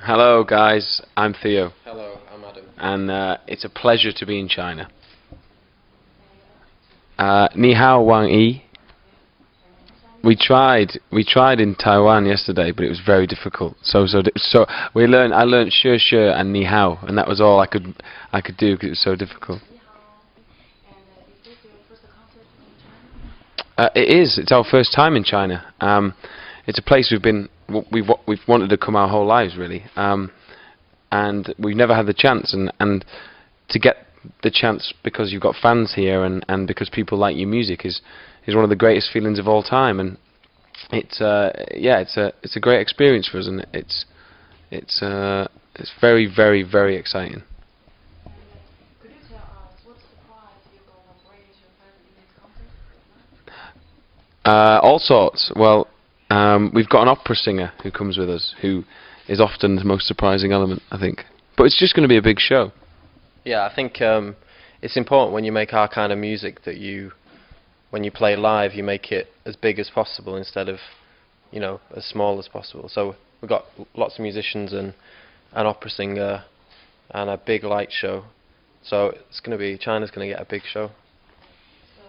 Hello guys, I'm Theo, Hello, I'm Adam. and it's a pleasure to be in China. Ni hao wang yi. We tried in Taiwan yesterday, but it was very difficult. So I learned she and ni hao, and that was all I could do because it was so difficult. It is. It's our first time in China. It's a place we've wanted to come our whole lives, really. And we've never had the chance, and to get the chance because you've got fans here and because people like your music is one of the greatest feelings of all time, and it's a great experience for us, and it's very, very, very exciting. Could you tell us what surprise you're going to bring to your friends in this concert? All sorts. Well, we've got an opera singer who comes with us, who is often the most surprising element, I think. But it's just going to be a big show. Yeah, I think it's important when you make our kind of music that when you play live, you make it as big as possible instead of, as small as possible. So we've got lots of musicians and an opera singer and a big light show. So China's going to get a big show. So,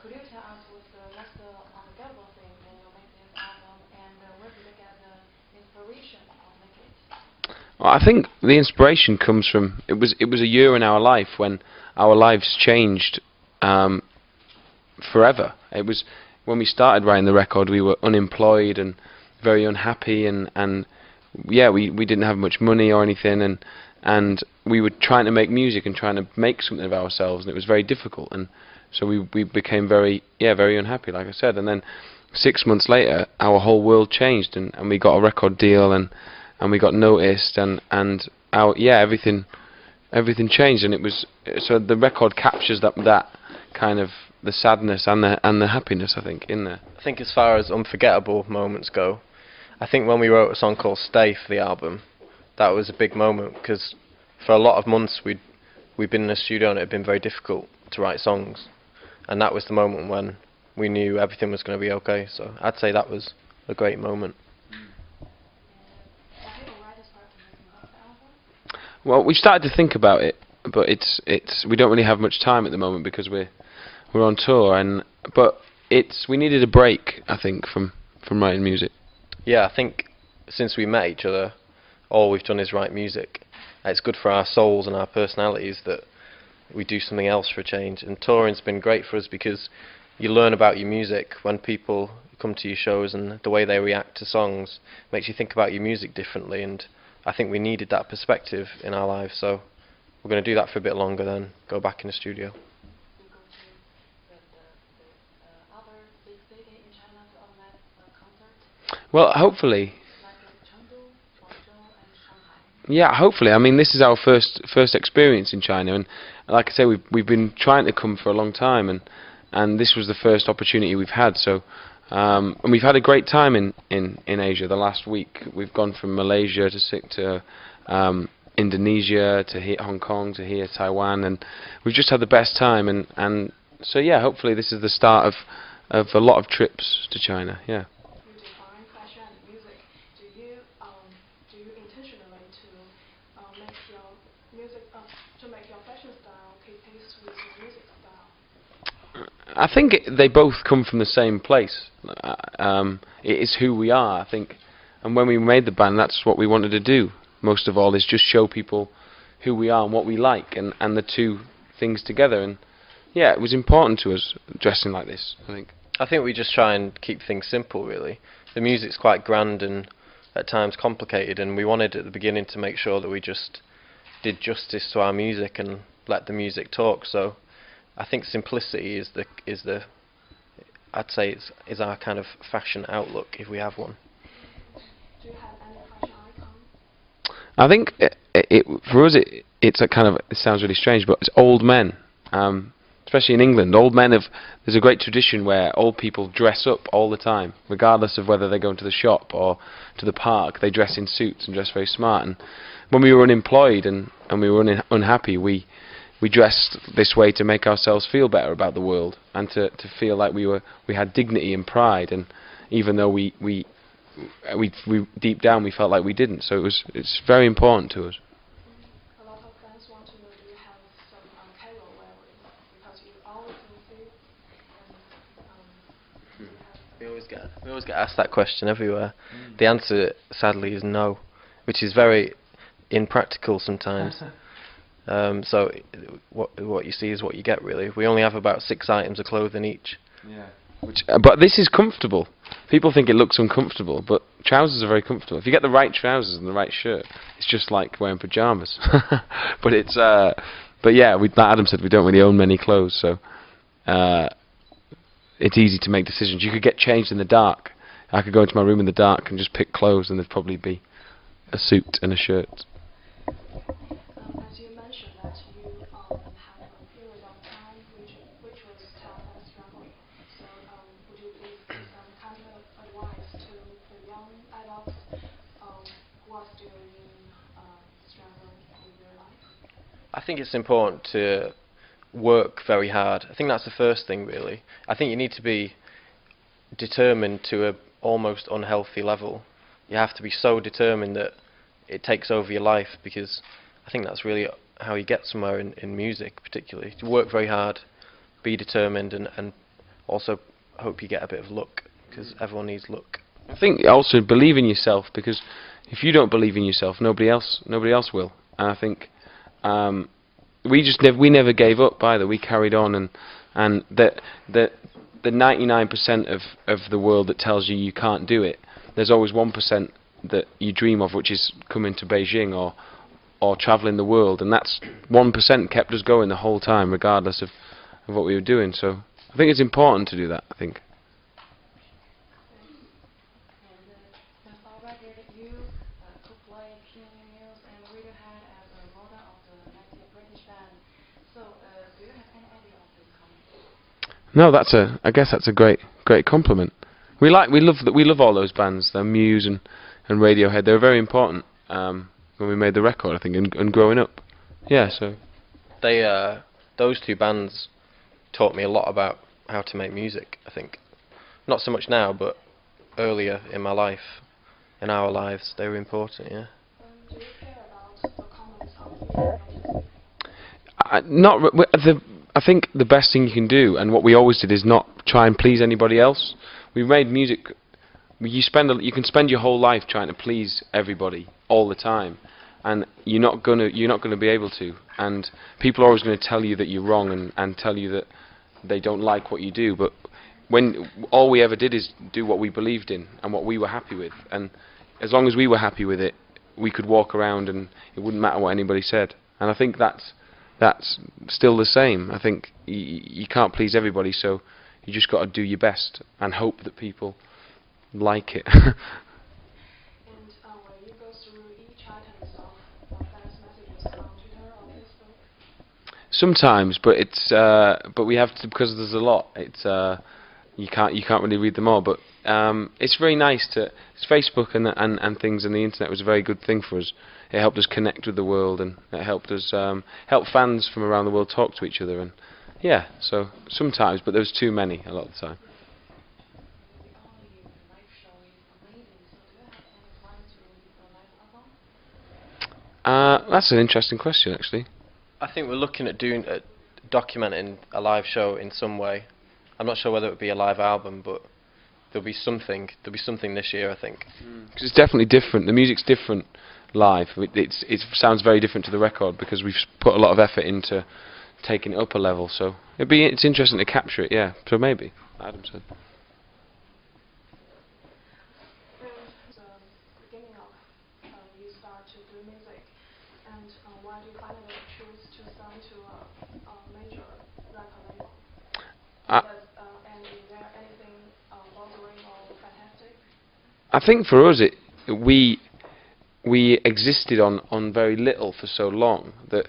could you tell us what's the most unforgettable thing when you make this album, and where did you get the inspiration of making it? Well, I think the inspiration comes from it was a year in our life when our lives changed forever. It was when we started writing the record, we were unemployed and very unhappy, and yeah, we didn't have much money or anything, and we were trying to make music and trying to make something of ourselves, and it was very difficult, and so we became very unhappy, like I said. And then 6 months later, our whole world changed, and we got a record deal, and we got noticed, and everything changed, and it was so the record captures that kind of the sadness and the happiness, I think, in there. I think as far as unforgettable moments go, I think when we wrote a song called Stay for the album, that was a big moment because for a lot of months we'd been in the studio and it had been very difficult to write songs, and that was the moment when we knew everything was going to be okay. So I'd say that was a great moment. Well, we started to think about it, but we don't really have much time at the moment because we're on tour, but we needed a break, I think, from writing music. Yeah, I think since we met each other, all we've done is write music. It's good for our souls and our personalities that we do something else for a change. And touring's been great for us because you learn about your music when people come to your shows, and the way they react to songs makes you think about your music differently. And I think we needed that perspective in our lives, so we're going to do that for a bit longer, then go back in the studio. Well, hopefully. Yeah, hopefully. I mean, this is our first experience in China, and like I say, we've been trying to come for a long time, and this was the first opportunity we've had. So, and we've had a great time in Asia. The last week, we've gone from Malaysia to Indonesia to here, Hong Kong to here, Taiwan, and we've just had the best time. And so yeah, hopefully this is the start of a lot of trips to China. Yeah. Make your fashion style keep pace with your music style? I think they both come from the same place. It is who we are, I think, and when we made the band, that's what we wanted to do. Most of all, is just show people who we are and what we like, and the two things together. And yeah, it was important to us dressing like this, I think. I think we just try and keep things simple, really. The music's quite grand and at times complicated, and we wanted at the beginning to make sure that we just did justice to our music and let the music talk. So I think simplicity is I'd say is our kind of fashion outlook, if we have one. Do you have any fashion icon? I think for us it's a kind of, it sounds really strange, but it's old men, especially in England. Old men there's a great tradition where old people dress up all the time, regardless of whether they're going to the shop or to the park. They dress in suits and dress very smart. And when we were unemployed and we were unhappy, we dressed this way to make ourselves feel better about the world, and to feel like we had dignity and pride. And even though we we deep down we felt like we didn't. So it's very important to us. A lot of fans want to know, do you have some casual wearing? Because you always in suit and do you have We always get asked that question everywhere. The answer, sadly, is no, which is very impractical sometimes. So what you see is what you get, really. We only have about 6 items of clothing each. Yeah. But this is comfortable. People think it looks uncomfortable, but trousers are very comfortable. If you get the right trousers and the right shirt, it's just like wearing pajamas. But but yeah, like Adam said, we don't really own many clothes, so it's easy to make decisions. You could get changed in the dark. I could go into my room in the dark and just pick clothes, and there'd probably be a suit and a shirt. As you mentioned that you have a period of time which was tough and struggling. So would you please give some kind of advice to the young adults who are still in struggling in their life? I think it's important to work very hard. I think that's the first thing, really. I think you need to be determined to a almost unhealthy level. You have to be so determined that it takes over your life, because I think that's really how you get somewhere in music, particularly. To work very hard, be determined, and also hope you get a bit of luck, because everyone needs luck. I think also believe in yourself, because if you don't believe in yourself, nobody else will. And I think we never gave up either. We carried on, and the 99% of the world that tells you can't do it, there's always 1% that you dream of, which is coming to Beijing or travelling the world, and that's 1% kept us going the whole time, regardless of what we were doing. So I think it's important to do that. I think. And already you could play News and Radiohead as a model of the next British band. So do you have any idea of this comment? No, I guess that's a great compliment. We love all those bands. The Muse and Radiohead. They were very important when we made the record, I think, and growing up. Yeah, so Those 2 bands taught me a lot about how to make music, I think. Not so much now, but earlier in my life, in our lives, they were important, yeah. Do you care about the comments on your I think the best thing you can do, and what we always did, is not try and please anybody else. We made music. You can spend your whole life trying to please everybody all the time, and you're not gonna be able to. And people are always going to tell you that you're wrong and tell you that they don't like what you do. But when all we ever did is do what we believed in and what we were happy with, and as long as we were happy with it, we could walk around and it wouldn't matter what anybody said. And I think that's still the same. I think you can't please everybody, so you just got to do your best and hope that people like it. And when you go through each item of fans' messages on Twitter or Facebook? Sometimes, but we have to, because there's a lot. You can't really read them all. But it's very nice it's Facebook and things, and the internet was a very good thing for us. It helped us connect with the world, and it helped us help fans from around the world talk to each other. And yeah, so sometimes, but there's too many a lot of the time. That's an interesting question, actually. I think we're looking at documenting a live show in some way. I'm not sure whether it would be a live album, but there'll be something this year, I think. Because it's definitely different. The music's different live. It sounds very different to the record, because we've put a lot of effort into taking it up a level. So it's interesting to capture it. Yeah. So maybe Adam said. The beginning of you start to do music, and why do you finally choose to sign to a major record label? And is there anything bothering or fantastic? I think for us, we existed on very little for so long that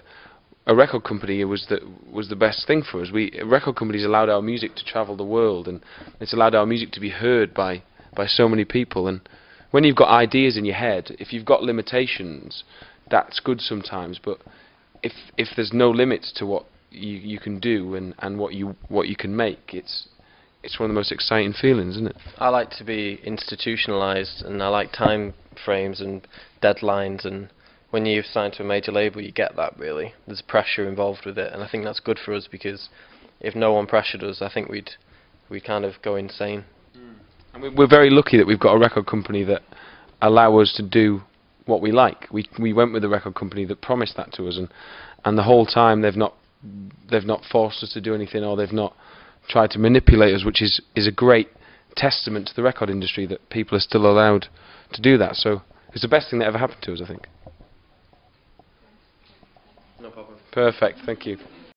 a record company was the best thing for us. Record companies allowed our music to travel the world, and it's allowed our music to be heard by so many people. And when you've got ideas in your head, if you've got limitations, that's good sometimes. But if there's no limits to what you can do and what you can make, it's one of the most exciting feelings, isn't it? I like to be institutionalized, and I like time frames and deadlines, and when you've signed to a major label you get that. Really, there's pressure involved with it, and I think that's good for us, because if no one pressured us, I think we'd kind of go insane. And we're very lucky that we've got a record company that allow us to do what we like. We went with a record company that promised that to us, and the whole time they've not forced us to do anything, or they've not tried to manipulate us, which is a great testament to the record industry, that people are still allowed to do that. So it's the best thing that ever happened to us, I think. No problem. Perfect, thank you.